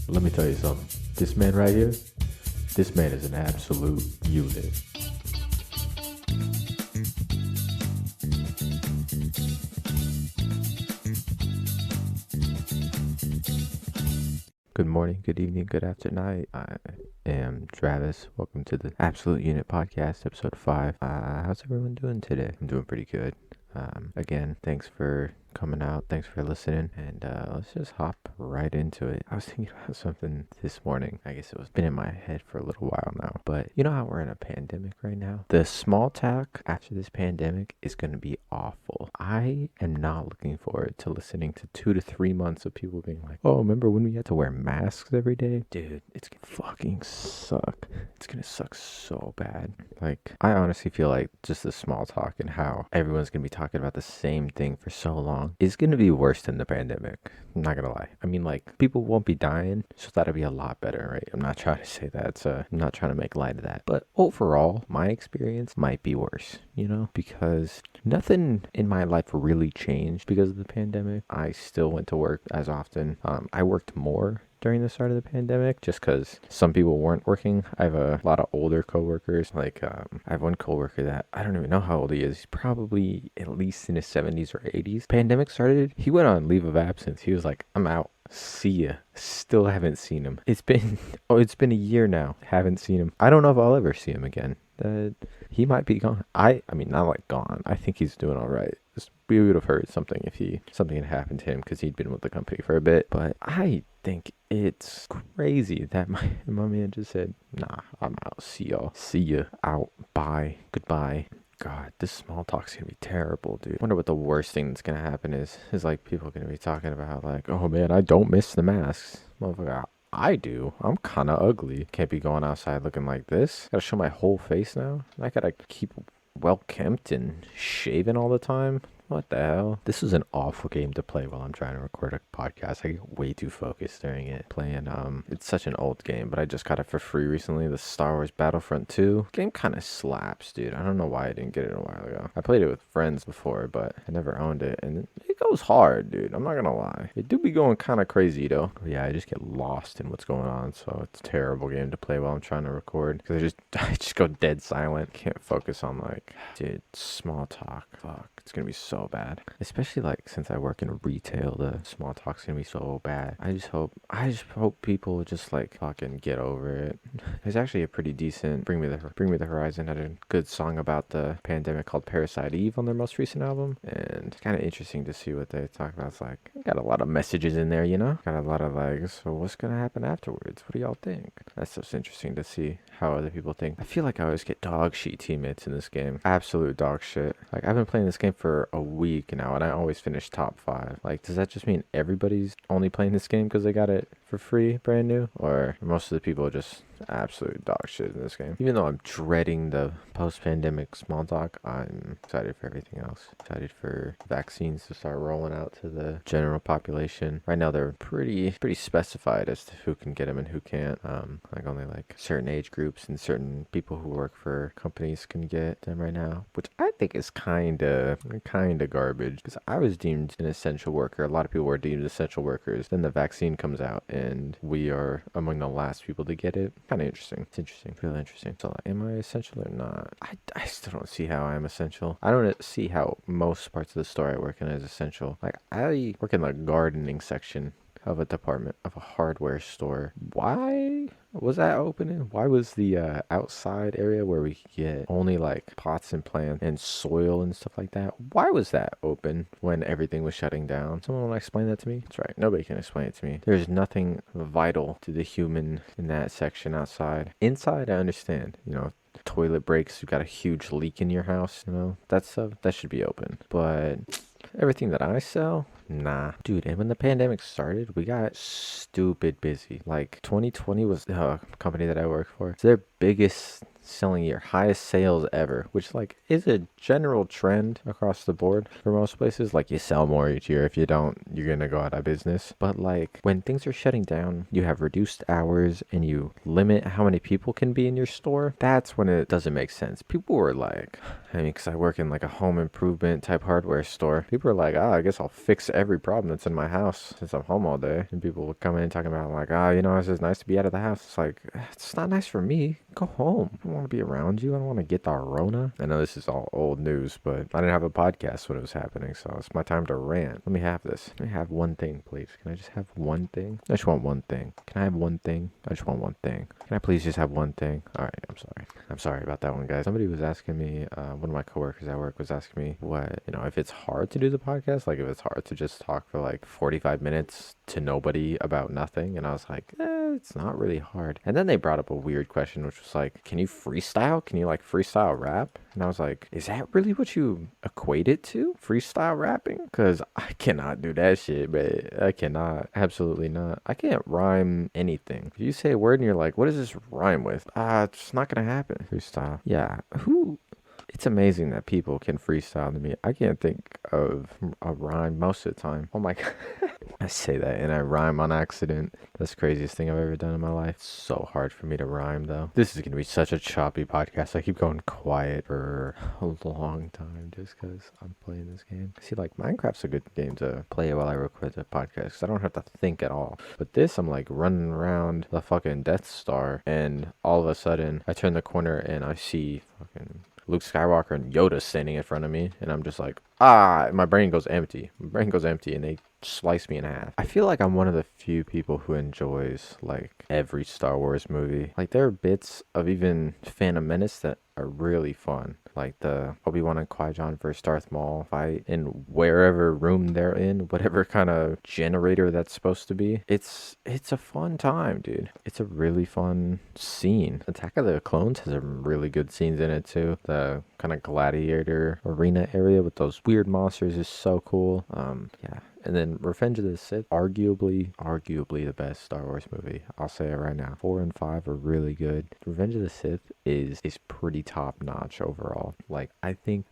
Let me tell you something. This man right here, this man is an absolute unit. Good morning, good evening, good afternoon. I am Travis. Welcome to the Absolute Unit Podcast, episode 5. How's everyone doing today? I'm doing pretty good. Again, thanks for coming out. Thanks for listening. And let's just hop right into it. I was thinking about something this morning. I guess it was been in my head for a little while now. But you know how we're in a pandemic right now? The small talk after this pandemic is going to be awful. I am not looking forward to listening to 2 to 3 months of people being like, oh, remember when we had to wear masks every day? Dude, it's gonna fucking suck. It's gonna suck so bad. Like, I honestly feel like just the small talk and how everyone's gonna be talking about the same thing for so long is gonna be worse than the pandemic. I'm not gonna lie. I mean, like, people won't be dying, so that'll be a lot better, right? I'm not trying to say that. I'm not trying to make light of that. But overall, my experience might be worse, because nothing in my life really changed because of the pandemic. I still went to work as often. I worked more during the start of the pandemic just because some people weren't working. I have a lot of older coworkers. Like, I have one coworker that I don't even know how old he is. He's probably at least in his 70s or 80s. Pandemic started, he went on leave of absence. He was like, I'm out. See ya. Still haven't seen him. It's been a year now. Haven't seen him. I don't know if I'll ever see him again. He might be gone. I mean, not like gone. I think he's doing all right. We would have heard something if something had happened to him because he'd been with the company for a bit. But I think it's crazy that my man just said, nah, I'm out. See y'all. See ya. Out. Bye. Goodbye. God, this small talk's gonna be terrible, dude. I wonder what the worst thing that's gonna happen is like people are gonna be talking about like, oh man, I don't miss the masks. Motherfucker, I do. I'm kind of ugly. Can't be going outside looking like this. Gotta show my whole face now. I gotta keep well kempt and shaven all the time. What the hell? This is an awful game to play while I'm trying to record a podcast. I get way too focused during it. Playing, it's such an old game, but I just got it for free recently. The Star Wars Battlefront 2. Game kind of slaps, dude. I don't know why I didn't get it a while ago. I played it with friends before, but I never owned it. And it goes hard, dude. I'm not gonna lie. It do be going kind of crazy, though. But yeah, I just get lost in what's going on. So it's a terrible game to play while I'm trying to record. Because I just go dead silent. Can't focus on, like, dude, small talk. Fuck. It's gonna be so bad. Especially like since I work in retail, the small talk's gonna be so bad. I just hope people just like fucking get over it. There's actually a pretty decent Bring Me the Horizon had a good song about the pandemic called Parasite Eve on their most recent album. And it's kinda interesting to see what they talk about. It's like got a lot of messages in there, Got a lot of like, so what's gonna happen afterwards? What do y'all think? That's just interesting to see how other people think. I feel like I always get dog shit teammates in this game. Absolute dog shit. Like, I've been playing this game for a week now, and I always finish top 5. Like, does that just mean everybody's only playing this game because they got it for free, brand new? Or most of the people are just absolute dog shit in this game? Even though I'm dreading the post-pandemic small talk, I'm excited for everything else. Excited for vaccines to start rolling out to the general population. Right now, they're pretty specified as to who can get them and who can't. Like, only like certain age groups and certain people who work for companies can get them right now, which I think is kind of garbage, because I was deemed an essential worker. A lot of people were deemed essential workers. Then the vaccine comes out and we are among the last people to get it. Kind of interesting. It's interesting. Really interesting. So, like, am I essential or not? I still don't see how I'm essential. I don't see how most parts of the store I work in is essential. Like, I work in the gardening section of a department of a hardware store. Why was that opening? Why was the outside area where we could get only like pots and plants and soil and stuff like that, why was that open when everything was shutting down? Someone want to explain that to me? That's right, nobody can explain it to me. There's nothing vital to the human in that section outside. Inside, I understand, toilet breaks, you got a huge leak in your house, that stuff, that should be open. But everything that I sell, nah. Dude, and when the pandemic started, we got stupid busy. Like, 2020 was the company that I work for. It's their biggest selling year, highest sales ever, which like is a general trend across the board for most places. Like, you sell more each year. If you don't, you're gonna go out of business. But like, when things are shutting down, you have reduced hours and you limit how many people can be in your store. That's when it doesn't make sense. People were like, because I work in like a home improvement type hardware store. People are like, I guess I'll fix every problem that's in my house since I'm home all day. And people would come in talking about like, oh, it's just nice to be out of the house. It's like, it's not nice for me. Go home. I don't want to be around you. I don't want to get the Rona. I know this is all old news, but I didn't have a podcast when it was happening, so it's my time to rant. Let me have this. Let me have one thing, please. Can I just have one thing? I just want one thing. Can I have one thing? I just want one thing. Can I please just have one thing? All right, I'm sorry. I'm sorry about that one, guys. Somebody was asking me, one of my coworkers at work was asking me what, if it's hard to do the podcast, like if it's hard to just talk for like 45 minutes to nobody about nothing. And I was like, it's not really hard. And then they brought up a weird question, which was like, can you freestyle? Can you like freestyle rap? And I was like, is that really what you equate it to? Freestyle rapping? Because I cannot do that shit, man. I cannot. Absolutely not. I can't rhyme anything. If you say a word and you're like, what does this rhyme with? It's not going to happen. Freestyle. Yeah. It's amazing that people can freestyle to me. I can't think of a rhyme most of the time. Oh my God. I say that and I rhyme on accident. That's the craziest thing I've ever done in my life. It's so hard for me to rhyme though. This is going to be such a choppy podcast. I keep going quiet for a long time just because I'm playing this game. See, like Minecraft's a good game to play while I record the podcast because I don't have to think at all. But this, I'm like running around the fucking Death Star and all of a sudden I turn the corner and I see fucking Luke Skywalker and Yoda standing in front of me, and I'm just like, my brain goes empty. And they slice me in half. I feel like I'm one of the few people who enjoys, like, every Star Wars movie. Like, there are bits of even Phantom Menace that are really fun. Like the Obi-Wan and Qui-Gon versus Darth Maul fight in wherever room they're in, whatever kind of generator that's supposed to be. It's a fun time, dude. It's a really fun scene. Attack of the Clones has some really good scenes in it too. The kind of gladiator arena area with those weird monsters is so cool. Yeah. And then Revenge of the Sith, arguably the best Star Wars movie. I'll say it right now. 4 and 5 are really good. Revenge of the Sith is pretty top notch overall. Like I think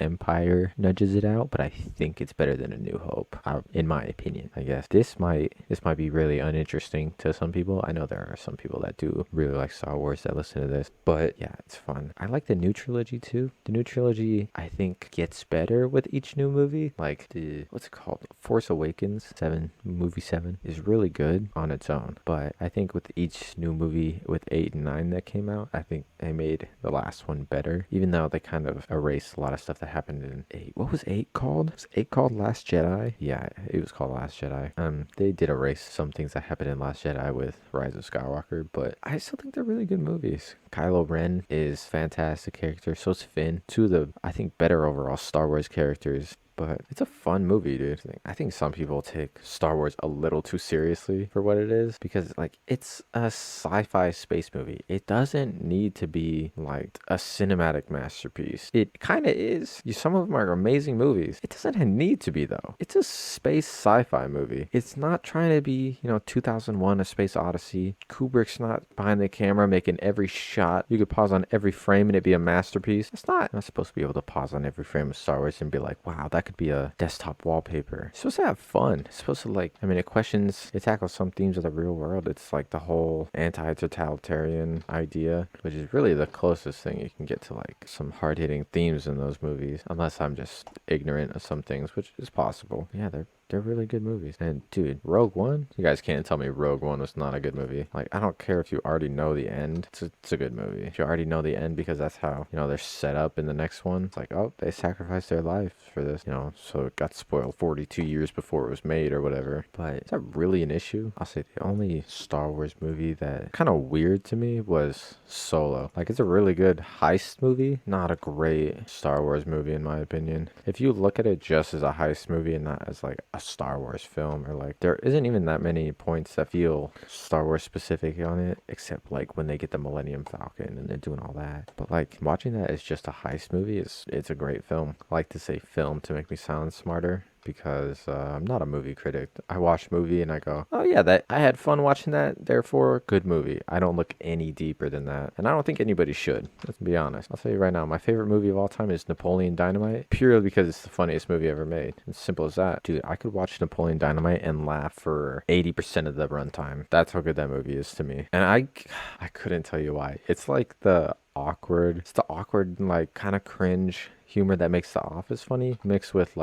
Empire nudges it out, but I think it's better than A New Hope, in my opinion. I guess this might be really uninteresting to some people. I know there are some people that do really like Star Wars that listen to this, but yeah, it's fun. I like the new trilogy too. The new trilogy I think gets better with each new movie. Like what's it called? Force Awakens 7 is really good on its own, but I think with each new movie with 8 and 9 that came out, I think they made the last one better, even though they kind of erased a lot of stuff that happened in 8. What was 8 called? Was 8 called Last Jedi? Yeah, it was called Last Jedi. They did erase some things that happened in Last Jedi with Rise of Skywalker, but I still think they're really good movies. Kylo Ren is fantastic character, so is Finn. Two of the, I think, better overall Star Wars characters. But it's a fun movie, dude. I think some people take Star Wars a little too seriously for what it is because, like, it's a sci-fi space movie. It doesn't need to be, like, a cinematic masterpiece. It kind of is. Some of them are amazing movies. It doesn't need to be, though. It's a space sci-fi movie. It's not trying to be, 2001: A Space Odyssey. Kubrick's not behind the camera making every shot. You could pause on every frame and it'd be a masterpiece. It's not. I'm not supposed to be able to pause on every frame of Star Wars and be like, wow, that could be a desktop wallpaper. It's supposed to have fun. It's supposed to it tackles some themes of the real world. It's like the whole anti-totalitarian idea, which is really the closest thing you can get to like some hard-hitting themes in those movies, unless I'm just ignorant of some things, which is possible. Yeah, they're really good movies. And dude, Rogue One, you guys can't tell me Rogue One was not a good movie. Like, I don't care if you already know the end. It's a good movie. If you already know the end because that's how, they're set up in the next one. It's like, oh, they sacrificed their life for this, so it got spoiled 42 years before it was made or whatever. But is that really an issue? I'll say the only Star Wars movie that kind of weird to me was Solo. Like, it's a really good heist movie, not a great Star Wars movie in my opinion. If you look at it just as a heist movie and not as like a Star Wars film, or like there isn't even that many points that feel Star Wars specific on it, except like when they get the Millennium Falcon and they're doing all that. But like watching that as just a heist movie it's a great film. I like to say film to make me sound smarter, because I'm not a movie critic. I watch movie and I go, oh yeah, that I had fun watching that, therefore good movie. I don't look any deeper than that, and I don't think anybody should. Let's be honest. I'll tell you right now, my favorite movie of all time is Napoleon Dynamite, purely because it's the funniest movie ever made. It's simple as that. Dude, I could watch Napoleon Dynamite and laugh for 80% of the runtime. That's how good that movie is to me. And I couldn't tell you why. It's the awkward, like kind of cringe humor that makes The Office funny, mixed with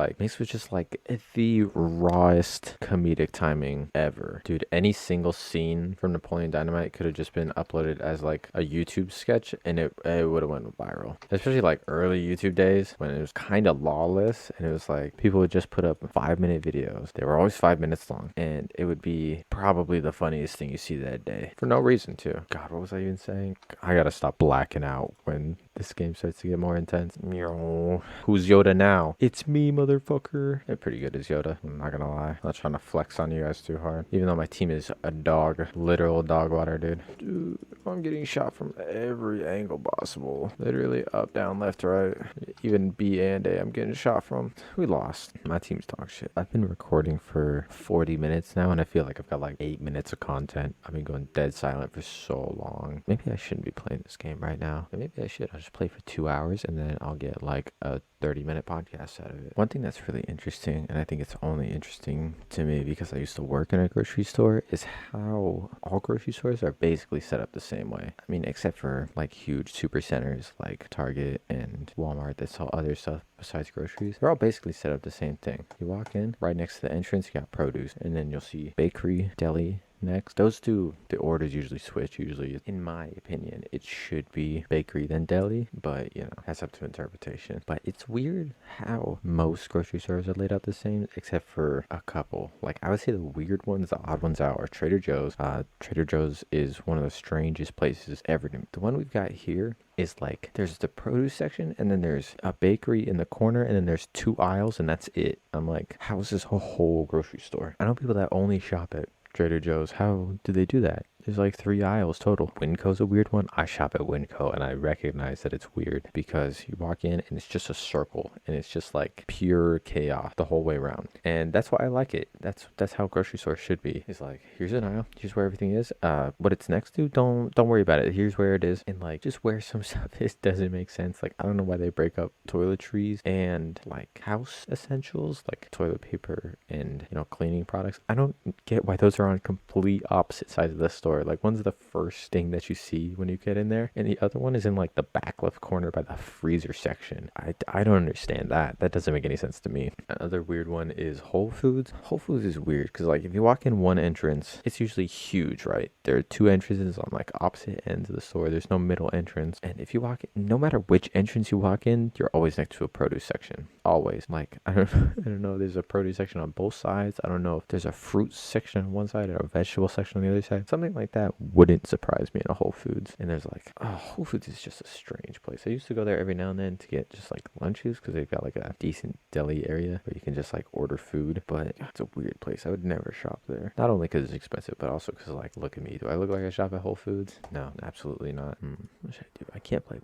just like the rawest comedic timing ever. Dude, any single scene from Napoleon Dynamite could have just been uploaded as like a YouTube sketch, and it would have went viral. Especially like early YouTube days when it was kind of lawless, and it was like people would just put up 5-minute videos. They were always 5 minutes long, and it would be probably the funniest thing you see that day for no reason too. God, what was I even saying? I gotta stop blacking out when this game starts to get more intense. Meow. Who's Yoda now? It's me, motherfucker. They're pretty good as Yoda, I'm not gonna lie. I'm not trying to flex on you guys too hard. Even though my team is a dog. Literal dog water, dude. Dude, I'm getting shot from every angle possible. Literally up, down, left, right. Even B and A I'm getting shot from. We lost. My team's dog shit. I've been recording for 40 minutes now, and I feel like I've got like 8 minutes of content. I've been going dead silent for so long. Maybe I shouldn't be playing this game right now. Maybe I should. I'll just play for 2 hours, and then I'll get like a 30-minute podcast out of it. One thing that's really interesting, and I think it's only interesting to me because I used to work in a grocery store, is how all grocery stores are basically set up the same way. I mean, except for like huge super centers like Target and Walmart that sell other stuff besides groceries. They're all basically set up the same thing. You walk in, right next to the entrance, you got produce, and then you'll see bakery, deli, next. Those two, the orders usually switch. Usually, in my opinion, it should be bakery then deli, but you know, that's up to interpretation. But it's weird how most grocery stores are laid out the same, except for a couple. Like, I would say the weird ones, the odd ones out are Trader Joe's. Trader Joe's is one of the strangest places ever to me. The one we've got here is like, there's the produce section, and then there's a bakery in the corner, and then there's 2 aisles, and that's it. I'm like, how is this a whole grocery store? I know people that only shop at Trader Joe's. How do they do that? There's like 3 aisles total. Winco's a weird one. I shop at Winco, and I recognize that it's weird because you walk in and it's just a circle, and it's just like pure chaos the whole way around. And that's why I like it. That's how a grocery store should be. It's like, here's an aisle, here's where everything is. What it's next to, don't worry about it. Here's where it is. And like, just where some stuff is doesn't make sense. Like, I don't know why they break up toiletries and like house essentials, like toilet paper and, you know, cleaning products. I don't get why those are on complete opposite sides of the store. Like, one's the first thing that you see when you get in there, and the other one is in like the back left corner by the freezer section. I don't understand that. That doesn't make any sense to me. Another weird one is Whole Foods. Whole Foods is weird because like, if you walk in one entrance, it's usually huge, right? There are 2 entrances on like opposite ends of the store. There's no middle entrance, and if you walk in, no matter which entrance you walk in, you're always next to a produce section. Always. Like, I don't know if there's a produce section on both sides. I don't know if there's a fruit section on one side and a vegetable section on the other side. Something like that wouldn't surprise me in a Whole Foods. And there's like, Whole Foods is just a strange place. I used to go there every now and then to get just like lunches because they've got like a decent deli area where you can just like order food. But it's a weird place. I would never shop there. Not only because it's expensive, but also because like, look at me. Do I look like I shop at Whole Foods? No, absolutely not. What should I do? I can't play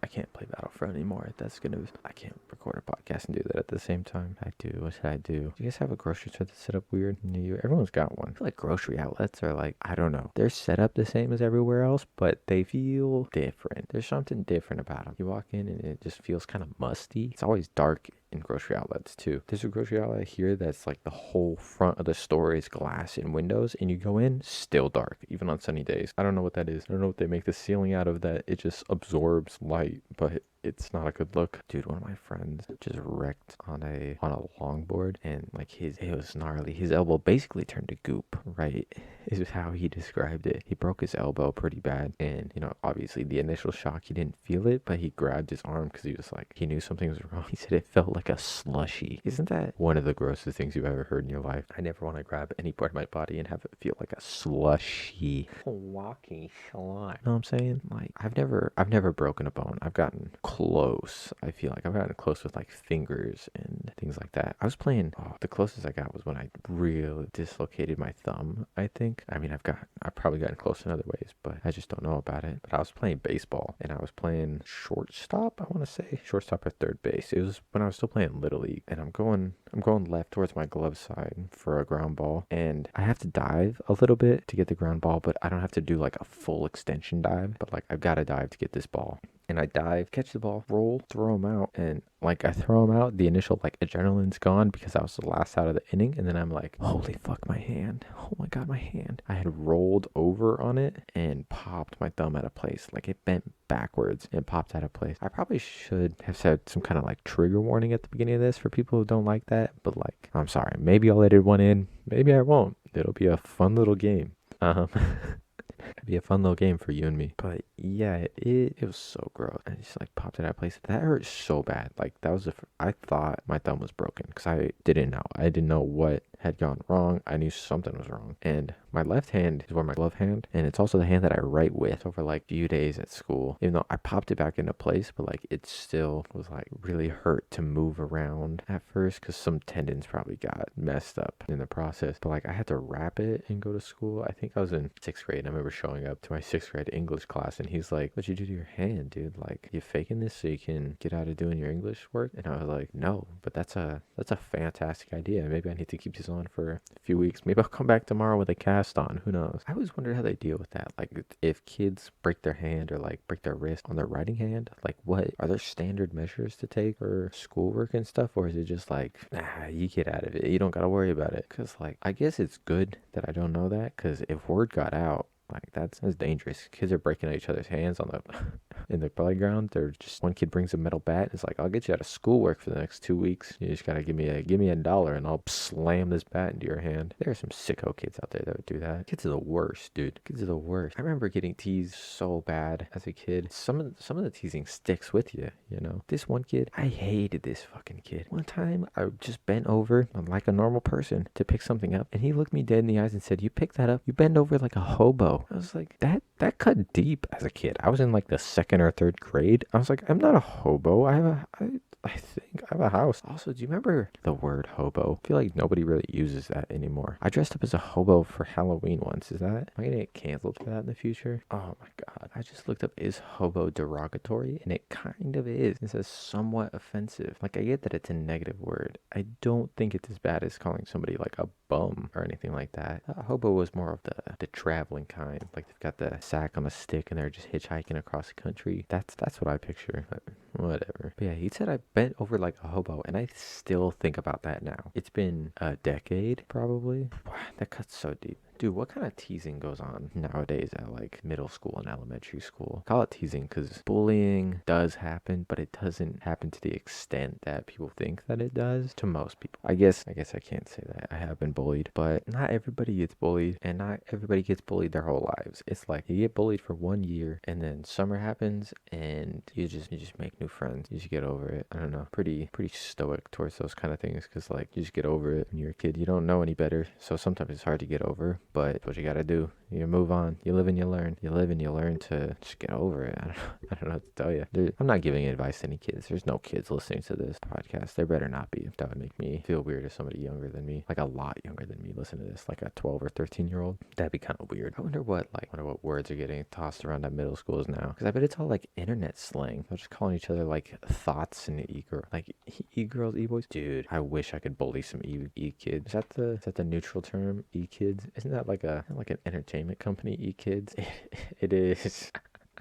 Battlefront anymore. I can't record a podcast and do that at the same time. What should I do? Do you guys have a grocery store that's set up weird near you? Everyone's got one. I feel like grocery outlets are like, I don't know. They're set up the same as everywhere else, but they feel different. There's something different about them. You walk in and it just feels kind of musty. It's always dark in grocery outlets too. There's a grocery outlet here that's like the whole front of the store is glass and windows, and you go in, still dark, even on sunny days. I don't know what that is. I don't know what they make the ceiling out of that it just absorbs light, but it's not a good look. Dude, one of my friends just wrecked on a longboard, and like it was gnarly. His elbow basically turned to goop, right? Is how he described it. He broke his elbow pretty bad, and you know, obviously the initial shock, he didn't feel it, but he grabbed his arm because he was like, he knew something was wrong. He said it felt like a slushy. Isn't that one of the grossest things you've ever heard in your life? I never want to grab any part of my body and have it feel like a slushy walking slime. You know what I'm saying? Like, I've never broken a bone. I've gotten close. I feel like I've gotten close with like fingers and things like that. I was playing, the closest I got was when I really dislocated my thumb, I think. I mean, I've probably gotten close in other ways, but I just don't know about it. But I was playing baseball, and I was playing shortstop, I want to say. Shortstop or third base. It was when I was still playing Little League, and I'm going left towards my glove side for a ground ball, and I have to dive a little bit to get the ground ball, but I don't have to do like a full extension dive, but like I've got to dive to get this ball. and I dive, catch the ball, roll, throw him out, and like I throw him out, the initial like adrenaline's gone because I was the last out of the inning, and then I'm like, holy fuck, my hand. Oh my god, my hand. I had rolled over on it and popped my thumb out of place. Like it bent backwards and popped out of place. I probably should have said some kind of like trigger warning at the beginning of this for people who don't like that, but like, I'm sorry. Maybe I'll edit one in. Maybe I won't. It'll be a fun little game. It'd be a fun little game for you and me. But yeah, it was so gross. I just like popped it out of place. That hurt so bad. Like that was I thought my thumb was broken because I didn't know. I didn't know what had gone wrong. I knew something was wrong. And my left hand is where my glove hand, and it's also the hand that I write with. So for like few days at school, even though I popped it back into place, but like it still was like really hurt to move around at first because some tendons probably got messed up in the process. But like I had to wrap it and go to school. I think I was in 6th grade. And I remember showing up to my 6th grade English class, and he's like, "What'd you do to your hand, dude? Like you faking this so you can get out of doing your English work?" And I was like, "No, but that's a fantastic idea. Maybe I need to keep this on for a few weeks. Maybe I'll come back tomorrow with a cast on. Who knows?" I always wondered how they deal with that. Like if kids break their hand or like break their wrist on their writing hand, like what are there standard measures to take for schoolwork and stuff, or is it just like, nah, you get out of it. You don't gotta worry about it. Cause like I guess it's good that I don't know that, cause if word got out, like that's dangerous. Kids are breaking each other's hands on the in the playground. They're just one kid brings a metal bat. And it's like, I'll get you out of schoolwork for the next 2 weeks. You just gotta give me $1 and I'll slam this bat into your hand. There are some sicko kids out there that would do that. Kids are the worst, dude. Kids are the worst. I remember getting teased so bad as a kid. Some of the teasing sticks with you, you know. This one kid, I hated this fucking kid. One time I just bent over like a normal person to pick something up, and he looked me dead in the eyes and said, "You picked that up? You bend over like a hobo." I was like, that cut deep as a kid. I was in like the 2nd or 3rd grade. I was like, I'm not a hobo. I think I have a house. Also, do you remember the word hobo? I feel like nobody really uses that anymore. I dressed up as a hobo for Halloween once. Am I gonna get canceled for that in the future? Oh my god. I just looked up, is hobo derogatory? And it kind of is. It says somewhat offensive. Like I get that it's a negative word. I don't think it's as bad as calling somebody like a bum or anything like that. Hobo was more of the traveling kind. Like they've got the sack on a stick and they're just hitchhiking across the country. That's what I picture. But whatever. But yeah, he said I bent over like a hobo, and I still think about that now. It's been a decade probably. Wow, that cuts so deep. Dude, what kind of teasing goes on nowadays at like middle school and elementary school? I call it teasing because bullying does happen, but it doesn't happen to the extent that people think that it does to most people. I guess I can't say that I have been bullied, but not everybody gets bullied, and not everybody gets bullied their whole lives. It's like you get bullied for 1 year, and then summer happens, and you just make new friends. You just get over it. I don't know. Pretty stoic towards those kind of things because like you just get over it. When you're a kid, you don't know any better, so sometimes it's hard to get over. But what you gotta do, you move on. You live and you learn. You live and you learn to just get over it. I don't know what to tell you. I'm not giving advice to any kids. There's no kids listening to this podcast. There better not be. That would make me feel weird if somebody younger than me, like a lot younger than me, listen to this, like a 12 or 13-year-old. That'd be kind of weird. I wonder what words are getting tossed around at middle schools now. Because I bet it's all like internet slang. They're just calling each other like thoughts and e-girl, like e-girls, e-boys. Dude, I wish I could bully some e-kids. Is that the neutral term, e-kids? Isn't that like an entertainment company, e-kids? It is.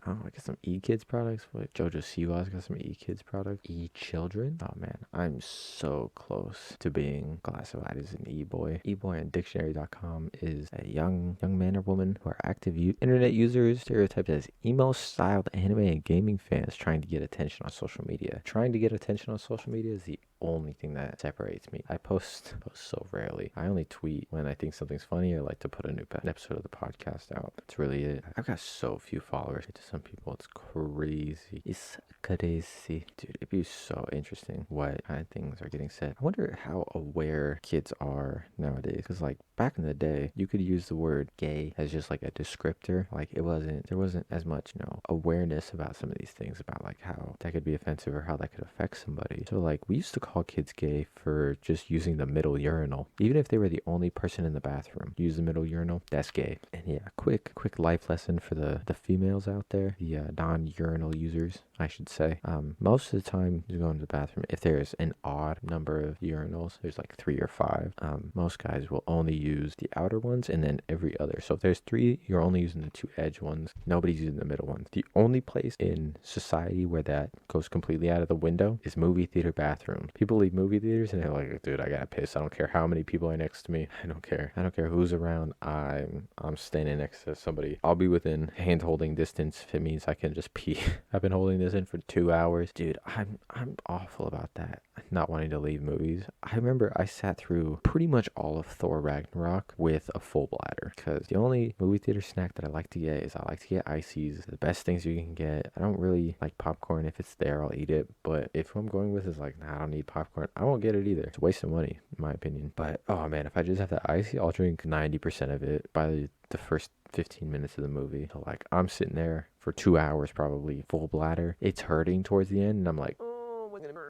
Oh, I got some e-kids products. What? Jojo Siwa's got some e-kids products. E-children? Oh man, I'm so close to being classified as an e-boy. E-boy on dictionary.com is a young man or woman who are active internet users, stereotyped as emo-styled anime and gaming fans trying to get attention on social media. Trying to get attention on social media is the only thing that separates me. I post so rarely. I only tweet when I think something's funny or like to put a new episode of the podcast out. That's really it. I've got so few followers. To some people, it's crazy. It's crazy. Dude, it'd be so interesting what kind of things are getting said. I wonder how aware kids are nowadays. Because like back in the day, you could use the word gay as just like a descriptor. Like there wasn't as much, awareness about some of these things, about like how that could be offensive or how that could affect somebody. So like we used to call call kids gay for just using the middle urinal. Even if they were the only person in the bathroom, use the middle urinal, that's gay. And yeah, quick life lesson for the females out there, the non-urinal users, I should say. Most of the time you go into the bathroom, if there's an odd number of urinals, there's like 3 or 5, most guys will only use the outer ones and then every other. So if there's 3, you're only using the 2 edge ones. Nobody's using the middle ones. The only place in society where that goes completely out of the window is movie theater bathrooms. People leave movie theaters and they're like, dude, I gotta piss. I don't care how many people are next to me. I don't care who's around. I'm standing next to somebody. I'll be within hand holding distance if it means I can just pee. I've been holding this in for 2 hours. Dude, I'm awful about that. Not wanting to leave movies. I remember I sat through pretty much all of Thor Ragnarok with a full bladder, because the only movie theater snack that I like to get is I like to get ices. The best things you can get. I don't really like popcorn. If it's there, I'll eat it. But if who I'm going with is like, nah, I don't need popcorn, I won't get it either. It's a waste of money, in my opinion. But oh man, if I just have that icy, I'll drink 90% of it by the first 15 minutes of the movie. So like, I'm sitting there for 2 hours probably, full bladder. It's hurting towards the end, and I'm like,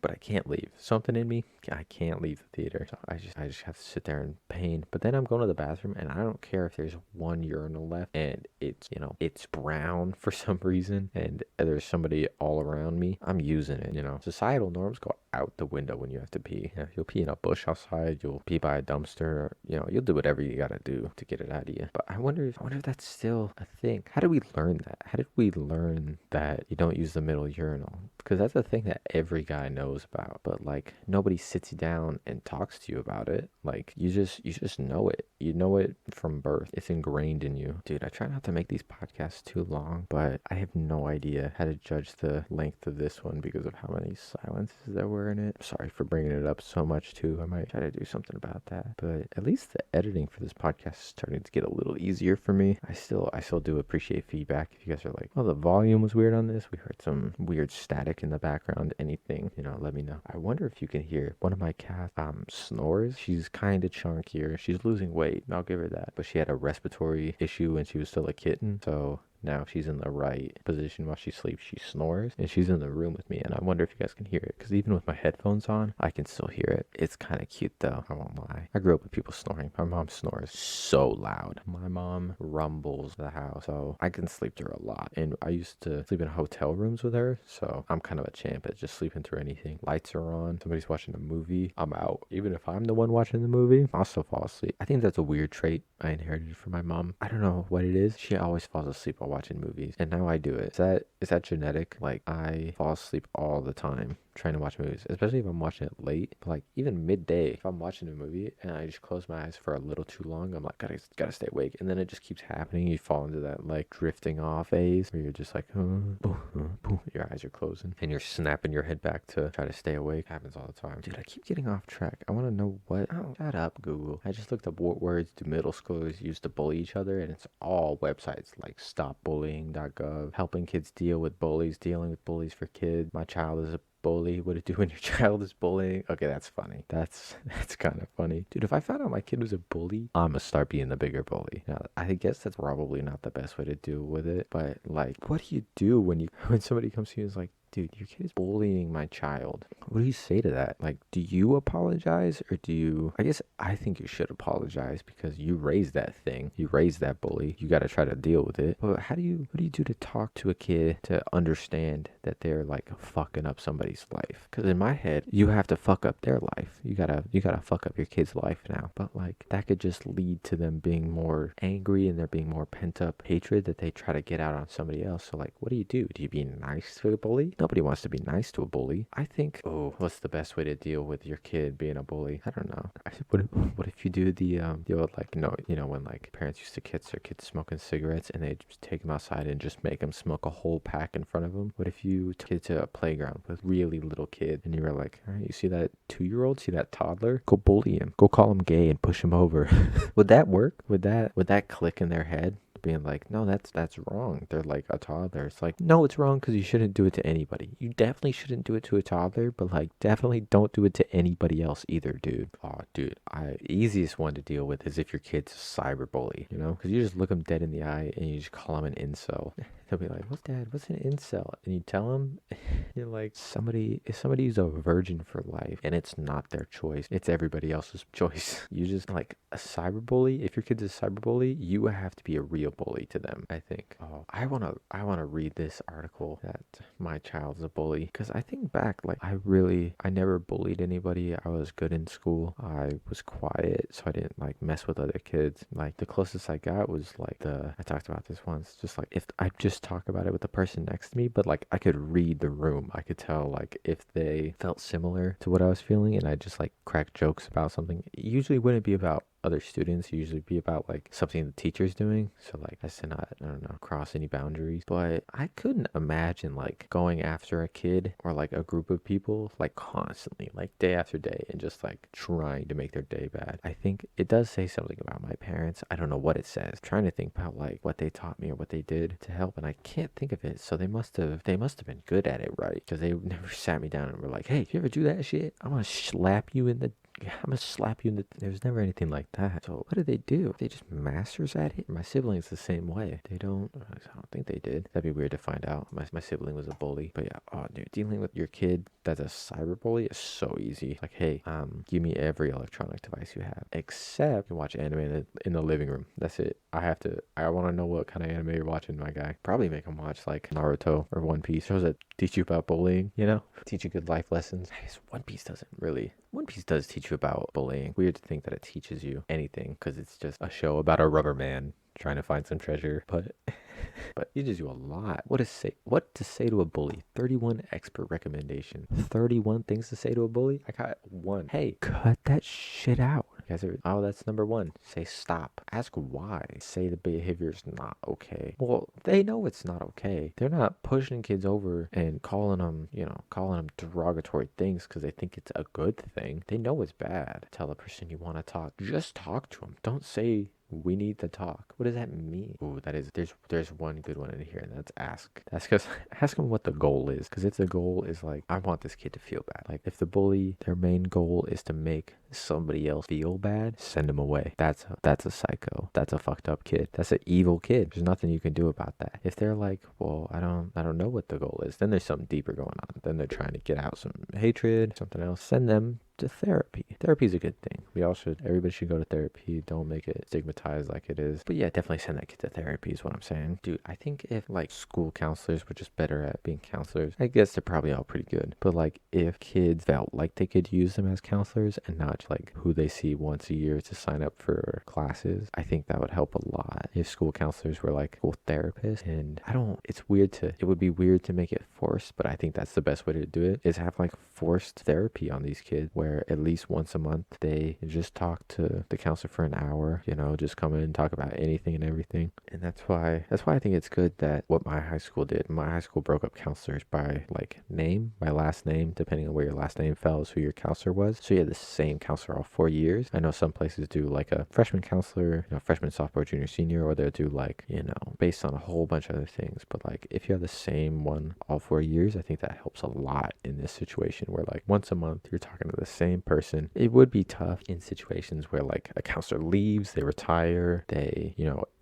but I can't leave. Something in me, I can't leave the theater. So I just have to sit there in pain. But then I'm going to the bathroom, and I don't care if there's one urinal left and it's, it's brown for some reason and there's somebody all around me. I'm using it. Societal norms go out the window when you have to pee. You'll pee in a bush outside, you'll pee by a dumpster, or, you'll do whatever you gotta do to get it out of you. But I wonder if that's still a thing. How did we learn that? How did we learn that you don't use the middle urinal? Because that's a thing that every guy knows about, but like nobody sits you down and talks to you about it. Like you just know it. You know it from birth. It's ingrained in you. Dude, I try not to make these podcasts too long, but I have no idea how to judge the length of this one because of how many silences there were in it. Sorry for bringing it up so much too. I might try to do something about that. But at least the editing for this podcast is starting to get a little easier for me. I still do appreciate feedback. If you guys are like, oh, the volume was weird on this, we heard some weird static in the background, anything, let me know. I wonder if you can hear one of my cats snores. She's kind of chunkier. She's losing weight. I'll give her that. But she had a respiratory issue when she was still a kitten. So now she's in the right position while she sleeps. She snores, and she's in the room with me, and I wonder if you guys can hear it, because even with my headphones on, I can still hear it. It's kind of cute though, I won't lie. I grew up with people snoring. My mom snores so loud. My mom rumbles the house, so I can sleep through a lot. And I used to sleep in hotel rooms with her, so I'm kind of a champ at just sleeping through anything. Lights are on, somebody's watching a movie, I'm out. Even if I'm the one watching the movie, I'll still fall asleep. I think that's a weird trait I inherited from my mom. I don't know what it is. She always falls asleep while watching movies, and now I do it. Is that genetic? Like, I fall asleep all the time trying to watch movies, especially if I'm watching it late. But like even midday, if I'm watching a movie and I just close my eyes for a little too long, I'm like, gotta stay awake, and then it just keeps happening. You fall into that like drifting off phase where you're just like, your eyes are closing and you're snapping your head back to try to stay awake. It happens all the time. Dude, I keep getting off track. I want to know what. Oh, shut up, Google. I just looked up what words do middle schoolers use to bully each other, and it's all websites like stopbullying.gov, helping kids deal with bullies, dealing with bullies for kids, my child is a bully, what to do when your child is bullying. Okay, that's funny. That's kind of funny. Dude, if I found out my kid was a bully, I'm gonna start being the bigger bully. Now, I guess that's probably not the best way to deal with it, but like, what do you do when somebody comes to you and is like, dude, your kid is bullying my child? What do you say to that? Like, do you apologize, or do you... I guess I think you should apologize because you raised that thing. You raised that bully. You got to try to deal with it. But what do you do to talk to a kid to understand that they're like fucking up somebody's life? Because in my head, you have to fuck up their life. You gotta fuck up your kid's life now. But like, that could just lead to them being more angry and there being more pent up hatred that they try to get out on somebody else. So like, what do? Do you be nice to a bully? Nobody wants to be nice to a bully. I think, what's the best way to deal with your kid being a bully? I don't know. What if you do the old, like, when like parents used to catch their kids smoking cigarettes and they just take them outside and just make them smoke a whole pack in front of them? What if you took it to a playground with really little kid and you were like, all right, you see that 2-year-old, see that toddler? Go bully him. Go call him gay and push him over. Would that work? Would that click in their head? Being like, no, that's wrong. They're like a toddler. It's like, no, it's wrong because you shouldn't do it to anybody. You definitely shouldn't do it to a toddler, but like, definitely don't do it to anybody else either, dude. Oh, dude, easiest one to deal with is if your kid's a cyberbully, because you just look them dead in the eye and you just call them an incel. He'll be like, "What's dad? What's an incel?" And you tell him, you're like, if somebody's a virgin for life and it's not their choice, it's everybody else's choice. You just like a cyberbully. If your kid's a cyberbully, you have to be a real bully to them, I think. Oh, I wanna read this article that my child's a bully, because I think back, like I never bullied anybody. I was good in school. I was quiet, so I didn't like mess with other kids. Like the closest I got was like I talked about this once, just like if I just talk about it with the person next to me, but like I could read the room. I could tell like if they felt similar to what I was feeling, and I just like crack jokes about something. It usually wouldn't be about other students, usually be about like something the teacher's doing, so like I said, not, I don't know, cross any boundaries. But I couldn't imagine like going after a kid or like a group of people like constantly, like day after day, and just like trying to make their day bad. I think it does say something about my parents. I don't know what it says. I'm trying to think about like what they taught me or what they did to help, and I can't think of it. So they must have been good at it, right? Because they never sat me down and were like, "Hey, if you ever do that shit, I'm gonna slap you in the There was never anything like that. So what do? They just masters at it? My siblings the same way. I don't think they did. That'd be weird to find out. My sibling was a bully. But yeah, oh dude, dealing with your kid that's a cyberbully is so easy. Like, hey, give me every electronic device you have, except you can watch anime in the living room. That's it. I want to know what kind of anime you're watching, my guy. Probably make him watch like Naruto or One Piece. Shows that teach you about bullying, teach you good life lessons. I guess One Piece doesn't really. One Piece does teach you about bullying. Weird to think that it teaches you anything, because it's just a show about a rubber man trying to find some treasure, but it teaches you a lot. What to say to a bully. 31 expert recommendation. 31 things to say to a bully. I got one. Hey, cut that shit out. That's number one. Say stop. Ask why. Say the behavior's not okay. Well, they know it's not okay. They're not pushing kids over and calling them derogatory things because they think it's a good thing. They know it's bad. Tell the person you want to talk. Just talk to them. Don't say, "We need to talk." What does that mean? Ooh, there's one good one in here, and that's ask. Ask them what the goal is, because if the goal is like, I want this kid to feel bad. Like if the bully, their main goal is to make somebody else feel bad, send them away. That's a psycho. That's a fucked up kid. That's an evil kid. There's nothing you can do about that. If they're like, well, I don't know what the goal is, then there's something deeper going on. Then they're trying to get out some hatred, something else. Send them to therapy. Therapy is a good thing. Everybody should go to therapy. Don't make it stigmatized like it is. But yeah, definitely send that kid to therapy is what I'm saying. Dude, I think if like school counselors were just better at being counselors, I guess they're probably all pretty good. But like if kids felt like they could use them as counselors and not like who they see once a year to sign up for classes, I think that would help a lot. If school counselors were like school therapists, and it would be weird to make it forced, but I think that's the best way to do it, is have like forced therapy on these kids, where at least once a month they just talk to the counselor for an hour, just come in and talk about anything and everything. And that's why I think it's good that what my high school did. My high school broke up counselors by like name, by last name, depending on where your last name fell is who your counselor was. So you had the same counselor all 4 years. I know some places do like a freshman counselor, freshman, sophomore, junior, senior, or they'll do like, based on a whole bunch of other things. But like if you have the same one all 4 years, I think that helps a lot in this situation where like once a month you're talking to the same person. It would be tough in situations where like a counselor leaves, they retire,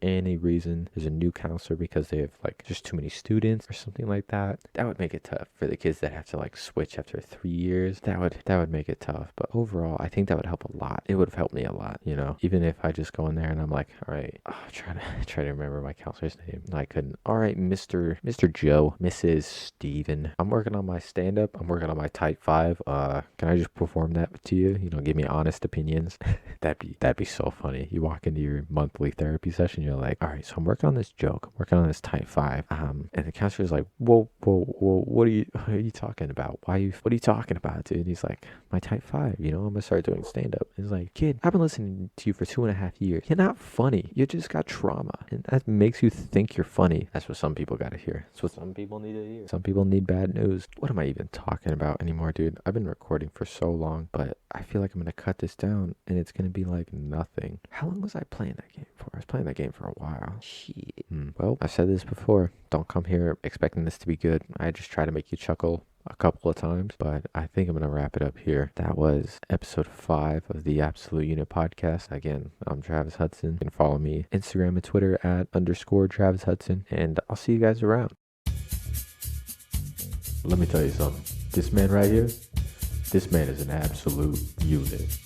any reason there's a new counselor because they have like just too many students or something like that. That would make it tough for the kids that have to like switch after 3 years. That would make it tough. But overall, I think that would help a lot. It would have helped me a lot, even if I just go in there and I'm like, all right, try to remember my counselor's name. I couldn't. All right, Mr. Joe, Mrs. Steven, I'm working on my stand-up. I'm working on my type 5. Can I just perform that to you? Give me honest opinions. That'd be so funny. You walk into your monthly therapy session, you're like, all right, so I'm working on this joke. I'm working on this type 5. And the counselor's like, whoa, what are you talking about? What are you talking about, dude? And he's like, my type 5, I'm gonna start doing stand-up. He's like, kid, I've been listening to you for 2.5 years. You're not funny. You just got trauma. And that makes you think you're funny. That's what some people gotta hear. That's what some people need to hear. Some people need bad news. What am I even talking about anymore, dude? I've been recording for so long, but I feel like I'm gonna cut this down and it's gonna be like nothing. How long was I playing that game for? I was playing that game for a while. Shit. Well, I've said this before. Don't come here expecting this to be good. I just try to make you chuckle a couple of times, but I think I'm going to wrap it up here. That was episode 5 of the Absolute Unit podcast. Again, I'm Travis Hudson. You can follow me Instagram and Twitter at _Travis Hudson, and I'll see you guys around. Let me tell you something. This man right here, this man is an absolute unit.